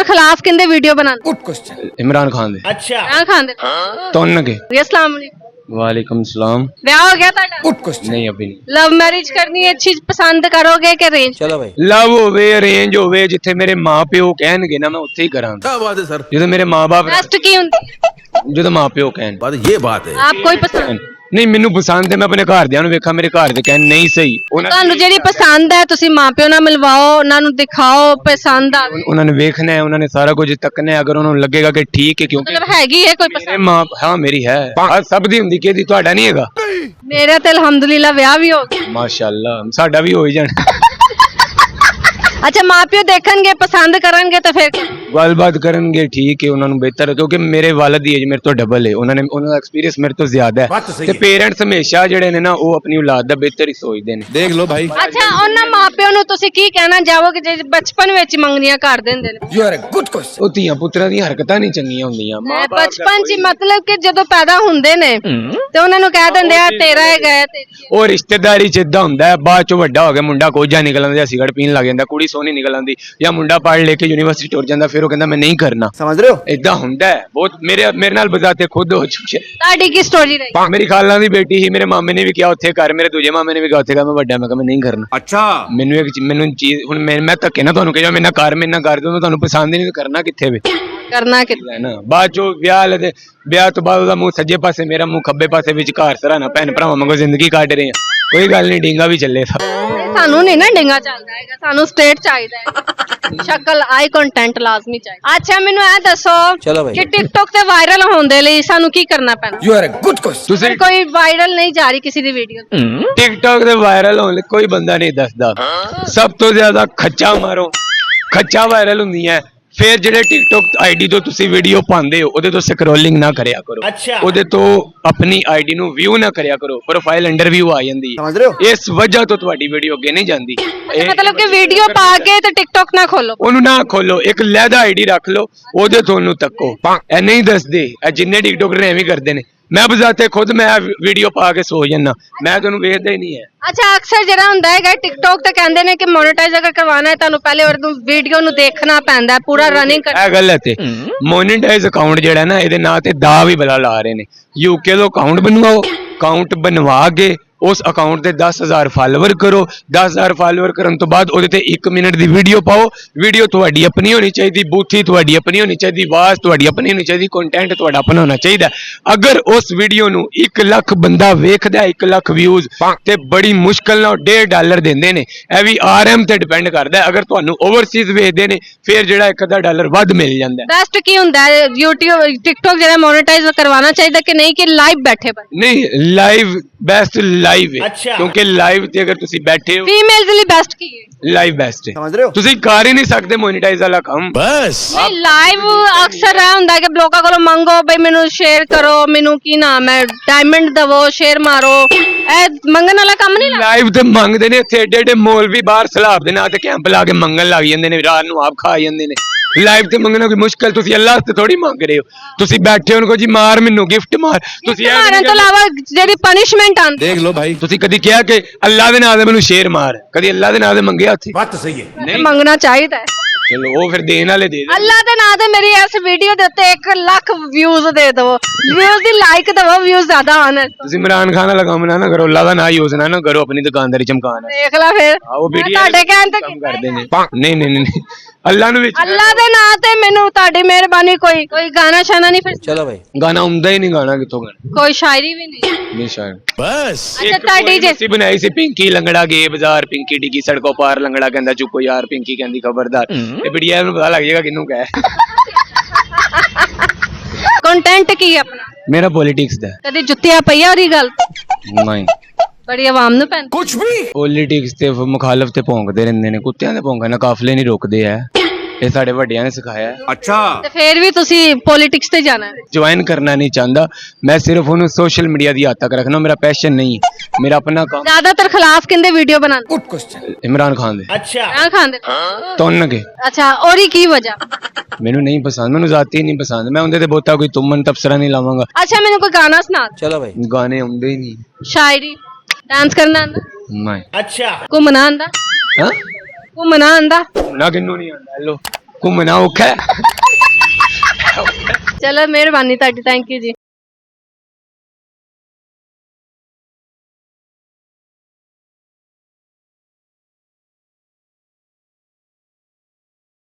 खिलाफ किंदे वीडियो बनाते? Good question. इमरान खान दे। अच्छा। इमरान खान दे। तुन के अस्सलाम वालेकुम। वालेकुम सलाम। ब्याह हो गया ਤੁਹਾਡਾ? Good question. नहीं अभी नहीं। लव मैरिज करनी अच्छी पसंद करोगे कि अरेंज? चलो भाई ਲਵ ਹੋਵੇ ਅਰੇਂਜ ਹੋਵੇ ਜਿੱਥੇ ਮੇਰੇ ਮਾਪਿਓ ਕਹਿਣਗੇ ਨਾ ਮੈਂ ਉੱਥੇ ਹੀ ਕਰਾਂਗਾ। क्या बात है सर। ਜਦੋਂ ਮੇਰੇ ਮਾਪੇ बेस्ट की होंदी? ਜਦੋਂ ਮਾਪਿਓ ਕਹਿਣ ये बात है। आप कोई पसंद ਨਹੀਂ ਮੈਨੂੰ ਪਸੰਦ ਹੈ ਮੈਂ ਆਪਣੇ ਘਰਦਿਆਂ ਨੂੰ ਵੇਖਾਂ ਮੇਰੇ ਘਰ ਦੇ ਕਹਿਣ ਨਹੀਂ ਸਹੀ ਤੁਹਾਨੂੰ ਜਿਹੜੀ ਪਸੰਦ ਹੈ ਤੁਸੀਂ ਮਾਪਿਓ ਨਾਲ ਮਿਲਵਾਓ ਉਹਨਾਂ ਨੂੰ ਦਿਖਾਓ ਪਸੰਦ ਆਵੇ ਉਹਨਾਂ ਨੇ ਵੇਖਣਾ ਹੈ ਉਹਨਾਂ ਨੇ ਸਾਰਾ ਕੁਝ ਤੱਕਣਾ ਹੈ ਅਗਰ ਉਹਨਾਂ ਨੂੰ ਲੱਗੇਗਾ ਕਿ ਠੀਕ ਹੈ ਕਿਉਂਕਿ ਮਤਲਬ ਹੈਗੀ ਹੈ ਕੋਈ ਮੇਰੇ ਪਸੰਦ? ਮਾਂ ਹਾਂ ਮੇਰੀ ਹੈ ਆਹ ਸਭ ਦੀ ਹੁੰਦੀ ਕਿਹਦੀ ਤੁਹਾਡਾ ਨਹੀਂ ਹੈਗਾ ਮੇਰਾ ਤੇ ਅਲਹਮਦੁਲਿਲਾ ਵਿਆਹ ਵੀ ਹੋ ਗਿਆ। ਮਾਸ਼ਾਅੱਲਾ ਸਾਡਾ ਵੀ ਹੋ ਹੀ ਜਾਣਾ ਅੱਛਾ ਮਾਪਿਓ ਦੇਖਣਗੇ ਪਸੰਦ ਕਰਨਗੇ ਤਾਂ ਫਿਰ ਗੱਲਬਾਤ ਕਰਨਗੇ ਠੀਕ ਹੈ ਉਹਨਾਂ ਨੂੰ ਬਿਹਤਰ ਹੈ ਕਿਉਂਕਿ ਮੇਰੇ ਵਾਲਦ ਦੀ ਏਜ ਮੇਰੇ ਤੋਂ ਡਬਲ ਹੈ ਉਹਨਾਂ ਦਾ ਐਕਸਪੀਰੀਅੰਸ ਮੇਰੇ ਤੋਂ ਜ਼ਿਆਦਾ ਬਾਤ ਤਾਂ ਹੈ ਸਹੀ ਤੇ ਹੈ। ਪੇਰੈਂਟਸ ਹਮੇਸ਼ਾ ਜਿਹੜੇ ਨੇ ਨਾ ਉਹ ਆਪਣੀ ਔਲਾਦ ਦਾ ਬਿਹਤਰ ਹੀ ਸੋਚਦੇ ਨੇ देख लो भाई। ਅੱਛਾ ਉਹਨਾਂ ਮਾਪਿਓ ਨੂੰ ਤੁਸੀਂ ਕੀ ਕਹਿਣਾ ਚਾਹੋਗੇ ਜੇ ਬਚਪਨ ਵਿੱਚ ਮੰਗਣੀਆਂ ਕਰ ਦਿੰਦੇ ਨੇ? You are a good question। ਉਹ ਧੀਆਂ ਪੁੱਤਰਾਂ ਦੀਆਂ ਹਰਕਤਾਂ ਨਹੀਂ ਚੰਗੀਆਂ ਹੁੰਦੀਆਂ ਮਾਂ-ਬਾਪ ਬਚਪਨ ਚ ਮਤਲਬ ਕਿ ਜਦੋਂ ਪੈਦਾ ਹੁੰਦੇ ਨੇ ਤੇ ਉਹਨਾਂ ਨੂੰ ਕਹਿ ਦਿੰਦੇ ਆ ਤੇਰਾ ਹੈਗਾ ਹੈ ਤੇਰੀ ਹੈ। ਉਹ ਰਿਸ਼ਤੇਦਾਰੀ ਚ ਇਦਾਂ ਹੁੰਦਾ ਹੈ ਬਾਅਦ ਚੋਂ ਵੱਡਾ ਹੋ ਗਿਆ ਮੁੰਡਾ ਕੋਝਾ ਨਿਕਲ ਆਉਂਦਾ ਜਾਂ ਸਿਗਰਟ ਪੀਣ ਲੱਗ ਜਾਂਦਾ ਕੁੜੀ ਸੋਹਣੀ ਨਿਕਲ ਆਉਂਦੀ ਜਾਂ ਮੁੰਡਾ ਪੜ੍ਹ ਲੈ ਕੇ ਯੂਨੀਵਰਸਿਟੀ ਟੁਰ ਜਾਂਦਾ ਫਿਰ ਉਹ ਕਹਿੰਦਾ ਮੈਂ ਨਹੀਂ ਕਰਨਾ समझ रहे हो। ਇਦਾਂ ਹੁੰਦਾ ਹੈ ਬਹੁਤ ਮੇਰੇ ਨਾਲ ਬਜ਼ਾਤੇ ਖੁਦ ਹੋ ਚੁੱਕਿਆ ਤੁਹਾਡੀ ਕੀ ਸਟੋਰੀ ਰਹੀ? ਮੇਰੀ ਖਾਲਾਂ ਦੀ ਬੇਟੀ ਸੀ ਮੇਰੇ ਮਾਮੇ ਨੇ ਵੀ ਕਿਹਾ ਉੱਥੇ ਕਰ ਮੇਰੇ ਦੂਜੇ ਮਾਮੇ ਨੇ ਵੀ ਕਿਹਾ ਉੱਥੇ ਕਰ ਮੈਂ ਵੱਡਾ ਮੈਂ ਕਿਹਾ ਮੈਂ ਨਹੀਂ ਕਰਨਾ अच्छा। ਮੈਨੂੰ ਚੀਜ਼ ਹੁਣ ਮੈਂ ਧੱਕੇ ਨਾ ਤੁਹਾਨੂੰ ਕਿਹਾ ਮੇਰੇ ਨਾਲ ਕਰ ਦਿਓ ਤੁਹਾਨੂੰ ਪਸੰਦ ਹੀ ਨਹੀਂ ਕਰਨਾ ਕਿੱਥੇ ਵੇ ਕਰਨਾ ਕਿ ਹੈ ਨਾ ਬਾਅਦ ਚੋਂ ਵਿਆਹ ਤੋਂ ਬਾਅਦ ਉਹਦਾ ਮੂੰਹ ਸੱਜੇ ਪਾਸੇ ਮੇਰਾ ਮੂੰਹ ਖੱਬੇ ਪਾਸੇ ਵਿਚਕਾਰ ਸਰਾਣਾ ਭੈਣ ਭਰਾਵਾਂ ਵਾਂਗੂ ਜ਼ਿੰਦਗੀ ਕੱਢ ਰਹੇ ਆ ਕੋਈ ਗੱਲ ਨਹੀਂ ਡੀਂਗਾ ਵੀ ਚੱਲੇ ਸਭ ਸਾਨੂੰ ਨਹੀਂ ਨਾ ਡਿੰਗਾ ਚੱਲਦਾ ਹੈਗਾ ਸਾਨੂੰ ਸਟੇਟ ਚਾਹੀਦਾ ਹੈ ਸ਼ਕਲ ਆਈ ਕੰਟੈਂਟ ਲਾਜ਼ਮੀ ਚਾਹੀਦਾ। ਅੱਛਾ ਮੈਨੂੰ ਇਹ ਦੱਸੋ ਚਲੋ ਬਾਈ। ਕਿ ਟਿਕਟੌਕ ਤੇ ਵਾਇਰਲ ਹੋਣ ਦੇ ਲਈ ਸਾਨੂੰ ਕੀ ਕਰਨਾ ਪੈਣਾ? You are a good question। ਤੁਸੀਂ ਕੋਈ ਵਾਇਰਲ ਨਹੀਂ ਜਾ ਰਹੀ ਕਿਸੇ ਦੀ ਵੀਡੀਓ ਟਿਕਟੌਕ ਤੇ ਵਾਇਰਲ ਹੋਣ ਲਈ ਕੋਈ ਬੰਦਾ ਨਹੀਂ ਦੱਸਦਾ ਸਭ ਤੋਂ ਜ਼ਿਆਦਾ ਖੱਚਾ ਮਾਰੋ ਖੱਚਾ ਵਾਇਰਲ ਹੁੰਦੀਆਂ ਫਿਰ ਜਿਹੜੇ ਟਿਕਟੌਕ ਆਈਡੀ ਤੋਂ ਤੁਸੀਂ ਵੀਡੀਓ ਪਾਉਂਦੇ ਹੋ ਉਹਦੇ ਤੋਂ ਸਕਰੋਲਿੰਗ ਨਾ ਕਰਿਆ ਕਰੋ ਅੱਛਾ। ਉਹਦੇ ਤੋਂ ਆਪਣੀ ਆਈਡੀ ਨੂੰ ਵਿਊ ਨਾ ਕਰਿਆ ਕਰੋ ਪ੍ਰੋਫਾਈਲ ਅੰਡਰ ਵਿਊ ਆ ਜਾਂਦੀ समझ रहे हो। ਹੈ ਇਸ ਵਜ੍ਹਾ ਤੋਂ ਤੁਹਾਡੀ ਵੀਡੀਓ ਅੱਗੇ ਨਹੀਂ ਜਾਂਦੀ ਮਤਲਬ ਕਿ ਵੀਡੀਓ ਪਾ ਕੇ ਤੇ ਟਿਕਟੌਕ ਨਾ ਖੋਲੋ। ਉਹਨੂੰ ਨਾ ਖੋਲੋ ਇੱਕ ਲਹਿਦਾ ਆਈਡੀ ਰੱਖ ਲਓ ਉਹਦੇ ਤੋਂ ਉਹਨੂੰ ਤੱਕੋ ਇਹ ਨਹੀਂ ਦੱਸਦੇ ਇਹ ਜਿੰਨੇ ਟਿਕਟੋਕਰ ਐਵੇਂ ਕਰਦੇ ਨੇ ਮੈਂ ਬਜ਼ਾਤੇ ਖੁਦ ਮੈਂ ਵੀਡੀਓ ਪਾ ਕੇ ਸੋ ਜਾਂਦਾ ਮੈਂ ਤੁਹਾਨੂੰ ਵੇਖਦਾ ਹੀ ਨਹੀਂ ਹੈ ਅੱਛਾ ਅਕਸਰ ਜਿਹੜਾ ਹੁੰਦਾ ਹੈਗਾ ਟਿਕਟੌਕ ਤੇ ਕਹਿੰਦੇ ਨੇ ਕਿ ਮੋਨੇਟਾਈਜ਼ ਅਗਰ ਕਰਵਾਉਣਾ ਹੈ ਤੁਹਾਨੂੰ ਪਹਿਲੇ ਉਹ ਵੀਡੀਓ ਨੂੰ ਦੇਖਣਾ ਪੈਂਦਾ ਹੈ ਪੂਰਾ ਰਨਿੰਗ ਕਰ। ਇਹ ਗੱਲ ਹੈ ਤੇ ਮੋਨੇਟਾਈਜ਼ ਅਕਾਊਂਟ ਜਿਹੜਾ ਨਾ ਇਹਦੇ ਨਾਂ ਤੇ ਦਾ ਵੀ ਬਲਾ ਲਾ ਰਹੇ ਨੇ ਯੂਕੇ ਤੋਂ ਅਕਾਊਂਟ ਬਣਵਾਓ ਅਕਾਊਂਟ ਬਣਵਾ ਕੇ ਉਸ ਅਕਾਊਂਟ ਤੇ 10,000 ਫਾਲੋਅਰ ਕਰੋ 10,000 ਫਾਲੋਅਰ ਕਰਨ ਤੋਂ ਬਾਅਦ ਉਹਦੇ ਤੇ 1 ਮਿੰਟ ਦੀ ਵੀਡੀਓ ਪਾਓ ਵੀਡੀਓ ਤੁਹਾਡੀ ਆਪਣੀ ਹੋਣੀ ਚਾਹੀਦੀ ਬੂਥੀ ਤੁਹਾਡੀ ਆਪਣੀ ਹੋਣੀ ਚਾਹੀਦੀ ਆਵਾਜ਼ ਤੁਹਾਡੀ ਆਪਣੀ ਹੋਣੀ ਚਾਹੀਦੀ ਕੰਟੈਂਟ ਤੁਹਾਡਾ ਆਪਣਾ ਹੋਣਾ ਚਾਹੀਦਾ ਅਗਰ ਉਸ ਵੀਡੀਓ ਨੂੰ 1 ਲੱਖ ਬੰਦਾ ਵੇਖਦਾ 1 ਲੱਖ ਵਿਊਜ਼ ਤੇ ਬੜੀ ਮੁਸ਼ਕਲ ਨਾਲ $1.5 ਦਿੰਦੇ ਨੇ ਇਹ ਵੀ RM ਤੇ ਡਿਪੈਂਡ ਕਰਦਾ ਅਗਰ ਤੁਹਾਨੂੰ ਓਵਰਸੀਜ਼ ਵੇਚਦੇ ਨੇ ਫਿਰ ਜਿਹੜਾ $1 ਵੱਧ ਮਿਲ ਜਾਂਦਾ ਬੈਸਟ ਕੀ ਹੁੰਦਾ ਹੈ YouTube TikTok ਜਿਹੜਾ ਮੋਨੇਟਾਈਜ਼ ਕਰਵਾਉਣਾ ਚਾਹੀਦਾ ਕਿ ਨਹੀਂ ਕਿ ਲਾਈਵ ਬੈਠੇ ਪਰ? ਨਹੀਂ ਲਾਈਵ ਬੈਸਟ ਲਾਈਵ ਹੈ ਅੱਛਾ। ਕਿਉਂਕਿ ਲਾਈਵ ਤੇ ਅਗਰ ਤੁਸੀਂ ਬੈਠੇ ਹੋ ਫੀਮੇਲਸ ਲਈ ਬੈਸਟ ਕੀ ਹੈ? ਲਾਈਵ ਬੈਸਟ ਹੈ समझ रहे हो। ਤੁਸੀਂ ਕਰ ਹੀ ਨਹੀਂ ਸਕਦੇ ਮੋਨੇਟਾਈਜ਼ ਵਾਲਾ ਕੰਮ बस। ਨਹੀਂ ਲਾਈਵ ਅਕਸਰ ਇਹ ਹੁੰਦਾ ਕਿ ਲੋਕਾਂ ਕੋਲੋਂ ਮੰਗੋ ਬਈ ਮੈਨੂੰ ਸ਼ੇਅਰ ਕਰੋ ਮੈਨੂੰ ਕੀ ਨਾਮ ਹੈ ਡਾਇਮੰਡ ਦਵੋ ਸ਼ੇਅਰ ਮਾਰੋ ਇਹ ਮੰਗਣ ਵਾਲਾ ਕੰਮ ਨਹੀਂ ਲੱਗਦਾ। ਲਾਈਵ ਤੇ ਮੰਗਦੇ ਨੇ ਇੱਥੇ ਏਡੇ ਏਡੇ ਮੌਲਵੀ ਬਾਹਰ ਸਲਾਬ ਦੇ ਨਾਂ ਤੇ ਕੈਂਪ ਲਾ ਕੇ ਮੰਗਣ ਲੱਗ ਜਾਂਦੇ ਨੇ ਰਾਤ ਨੂੰ ਆਪ ਖਾ ਜਾਂਦੇ ਨੇ ਲਾਈਵ ਤੇ ਮੰਗਣਾ ਕੋਈ ਮੁਸ਼ਕਲ ਤੁਸੀਂ ਅੱਲਾਹ ਤੇ ਥੋੜੀ ਮੰਗ ਰਹੇ ਹੋ ਤੁਸੀਂ ਬੈਠੇ ਹੋ ਕੋ ਜੀ ਮਾਰ ਮੈਨੂੰ ਗਿਫਟ ਮਾਰ ਤੁਸੀਂ ਇਹ ਮਾਰਨ ਤੋਂ ਇਲਾਵਾ ਜਿਹੜੀ ਪਨਿਸ਼ਮੈਂਟ ਆਉਂਦੀ देख लो भाई। ਤੁਸੀਂ ਕਦੀ ਕਿਹਾ ਕਿ ਅੱਲਾਹ ਦੇ ਨਾਂ ਤੇ ਮੈਨੂੰ ਸ਼ੇਰ ਮਾਰ ਕਦੀ ਅੱਲਾਹ ਦੇ ਨਾਂ ਤੇ ਮੰਗਿਆ ਉੱਥੇ बात तो सही है। ਨਹੀਂ ਮੰਗਣਾ ਚਾਹੀਦਾ ਹੈ। ਚਲੋ ਉਹ ਫਿਰ ਦੇਣ ਵਾਲੇ ਦੇ ਦੇ ਅੱਲਾਹ ਦੇ ਨਾਂ ਤੇ ਮੇਰੀ ਇਸ ਵੀਡੀਓ ਦੇ ਉੱਤੇ 1 ਲੱਖ ਵਿਊਜ਼ ਦੇ ਦਿਓ ਵਿਊਜ਼ ਦੀ ਲਾਈਕ ਦਵੋ ਵਿਊਜ਼ ਜ਼ਿਆਦਾ ਆਣ ਤੁਸੀਂ ਇਮਰਾਨ ਖਾਨ ਵਾਲਾ ਕੰਮ ਨਾ ਕਰੋ ਅੱਲਾਹ ਦਾ ਨਾਂ ਯੂਜ਼ ਨਾ ਕਰੋ ਆਪਣੀ ਦੁਕਾਨਦਾਰੀ ਚਮਕਾਉਣ ਦੇਖ ਲੈ ਫਿਰ ਉਹ ਮੈਂ ਵੀਡੀਓ ਤੁਹਾਡੇ ਕਹਿਣ ਤੇ ਕੰਮ ਕੀਤਾ ਕਰਦੇ ਨੇ ਨਹੀਂ ਅੱਲਾਹ ਨੂੰ ਵਿੱਚ ਅੱਲਾਹ ਦੇ ਨਾਂ ਤੇ ਮੈਨੂੰ ਤੁਹਾਡੀ ਮਿਹਰਬਾਨੀ ਕੋਈ ਗਾਣਾ ਸ਼ਾਨਾ ਨਹੀਂ ਫਿਰ चलो भाई। ਗਾਣਾ ਹੁੰਦਾ ਹੀ ਨਹੀਂ ਗਾਣਾ ਕਿੱਥੋਂ ਗਾਣਾ ਕੋਈ ਸ਼ਾਇਰੀ ਵੀ ਨਹੀਂ ਨਹੀਂ ਸ਼ਾਇਦ बस। ਅੱਛਾ ਤੁਹਾਡੀ ਜੇ ਸੀ ਬਣਾਈ ਸੀ ਪਿੰਕੀ ਲੰਗੜਾ ਗੇ ਬਾਜ਼ਾਰ ਪਿੰਕੀ ਡਿੱਗੀ ਸੜਕੋਂ ਪਾਰ ਲੰਗੜਾ ਕਹਿੰਦਾ ਚੁੱਕੋ ਯਾਰ ਪਿੰਕੀ ਕਹਿੰਦੀ ਖਬਰਦਾਰ ਇਹ ਬੜੀਆ ਨੂੰ ਪਤਾ ਲੱਗ ਜਾਏਗਾ ਕਿਹਨੂੰ ਕਹੇ ਕੰਟੈਂਟ ਕੀ ਹੈ ਆਪਣਾ? ਮੇਰਾ ਪੋਲਿਟਿਕਸ ਦਾ ਕਦੇ ਜੁੱਤੀਆਂ ਪਈਆਂ ਉਹਦੀ ਗੱਲ ਨਹੀਂ ਬੜੀ ਆਵਾਮ ਨੂੰ ਪੈਂਦੀ कुछ भी। ਪੋਲਿਟਿਕਸ ਤੇ ਮੁਖਾਲਫ ਤੇ ਭੌਂਕਦੇ ਰਹਿੰਦੇ ਨੇ ਕੁੱਤਿਆਂ ਦੇ ਭੌਂਕਣ ਨਾਲ ਕਾਫਲੇ ਨਹੀਂ ਰੁਕਦੇ ਆ ਇਹ ਸਾਡੇ ਵੱਡਿਆਂ ਨੇ ਸਿਖਾਇਆ अच्छा। ਤੇ ਫੇਰ ਵੀ ਤੁਸੀਂ ਪੋਲਿਟਿਕਸ ਤੇ ਜਾਣਾ ਹੈ। ਜੁਆਇਨ ਕਰਨਾ ਨਹੀਂ ਚਾਹੁੰਦਾ ਮੈਂ ਸਿਰਫ ਉਹਨੂੰ ਸੋਸ਼ਲ ਮੀਡੀਆ ਦੀ ਹੱਦ ਤੱਕ ਰੱਖਣਾ ਮੇਰਾ ਪੈਸ਼ਨ ਨਹੀਂ ਮੇਰਾ ਆਪਣਾ ਕੰਮ ਜ਼ਿਆਦਾਤਰ ਖਿਲਾਫ ਕਿੰਦੇ ਵੀਡੀਓ ਬਣਾਉਂਦੇ? Good question। ਇਮਰਾਨ ਖਾਨ ਦੇ अच्छा। ਇਮਰਾਨ ਖਾਨ ਦੇ। ਤੁੰਨ ਕੇ ਅੱਛਾ ਉਹਦੀ ਕੀ ਵਜ੍ਹਾ? ਮੈਨੂੰ ਨਹੀਂ ਪਸੰਦ ਮੈਨੂੰ ਜ਼ਾਤੀ ਨਹੀਂ ਪਸੰਦ ਮੈਂ ਉਹਦੇ ਤੇ ਬਹੁਤਾ ਕੋਈ ਤੁਮਨ ਤਬਸਰਾ ਨਹੀਂ ਲਾਵਾਂਗਾ ਅੱਛਾ ਮੈਨੂੰ ਕੋਈ ਗਾਣਾ ਸੁਣਾ ਦਿਓ। चलो भाई। ਗਾਣੇ ਆਉਂਦੇ ਹੀ ਨਹੀਂ ਸ਼ਾਇਰੀ ਡਾਂਸ ਕਰਨਾ ਆਂਦਾ ਨਹੀਂ अच्छा। ਘੁੰਮਣਾ ਆਂਦਾ ਹਾਂ ਘੁੰਮਣਾ ਆਂਦਾ ਨਾ ਕਿੰਨੂੰ ਨਹੀਂ ਆਉਂਦਾ ਲੋ ਘੁੰਮਣਾ ਔਖਾ ਹੈ। ਚਲੋ ਮਿਹਰਬਾਨੀ ਤੁਹਾਡੀ, ਥੈਂਕ ਯੂ ਜੀ।